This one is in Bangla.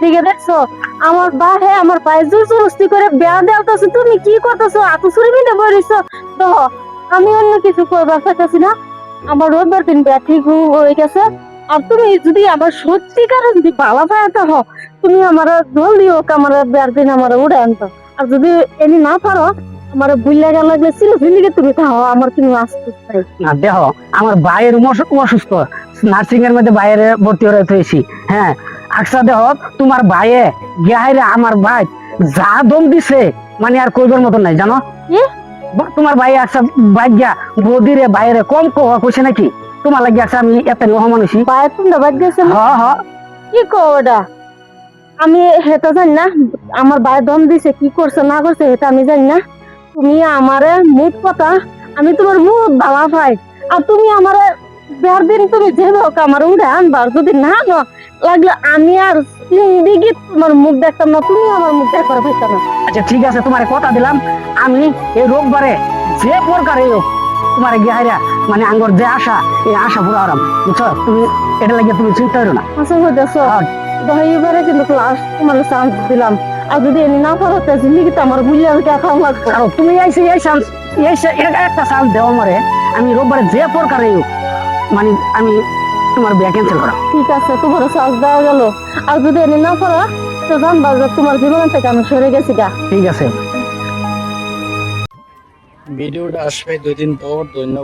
দিকে দেখছো আমার বাহে আমার পায়ে জোর জবরদস্তি করে বিয়া দেওয়াতেছো, তুমি কি করতেছো? এত চুরি মিটে বলিছো তো আমি অন্য কিছু করবার চাইতেছি না। আমার রোববার দিন বিয়া ঠিক হয়ে গেছে। আর তুমি যদি আমার সত্যিকারে যদি বালা পায়াতে হও, তুমি আমার জলদি হোক আমার বিয়ার দিন আমার উড়ে আনতো। আর যদি এনি না পারো আমার বুইলা গেল লাগলে চিরফিলিকে তুমি খাও, আমার তুমি আসতেছ নাই। না দেহ, আমার ভাইয়ের অসুস্থ, নার্সিং এর মধ্যে ভাইয়ের ভর্তি হয়ে হয়েছি। হ্যাঁ, আকসা দেহ, তোমার ভাইয়ে গিয়ে আমার ভাই যা দম দিছে, মানে আর কইবার মতন নাই জানো। কি তোমার ভাই আকসা ভাই গিয়া বদিরে ভাইয়েরে কম কইছে নাকি? তোমার লাগি আকসা আমি এত নহ মানুষই। বাইরে তুমি বাদ গেছে না? হ হ, কি কো ওটা? আমি হেটা জানি না, আমার ভাই দম দিছে কি করছে না করছে এটা আমি জানি না। তুমি আমারে মুখ কথা, আমি তোমার মুখ ভালা পাই। আর তুমি আমারে বিয়ার দিন তুমি যে হোক আমার উঠে আনবার, যদি না আনো লাগলে আমি আর জিন্দিগি তোমার মুখ দেখতাম না, তুমি আমার মুখ দেখবার পাইতাম না। আচ্ছা ঠিক আছে, তোমার কথা দিলাম। আমি এই রোববারে যে প্রকারে হোক তোমার গিয়ে মানে আঙ্গর যে আশা, এই আশা পুরো আরাম, বুঝছো? তুমি এটা লাগিয়ে তুমি চিন্তা করো না। আচ্ছা হইতেছ দহিবারে কিন্তু ক্লাস তোমার চান্স দিলাম। আর যদি এনে না পারো তা জিন্দিগি তো আমার বুঝলে খাওয়া লাগবে। কারণ তুমি এই চান্স, একটা চান্স দেও আমারে, আমি রোববারে যে প্রকারে হোক মানে আমি তোমার বিয়া ক্যান্সেল করা। ঠিক আছে, তোমার চান্স দেওয়া গেল। আর যদি এনে না পারো তো জানবা যে তোমার জীবন থেকে আমি সরে গেছি গা। ঠিক আছে। ভিডিওটা আসবে 2 দিন পর। ধন্যবাদ।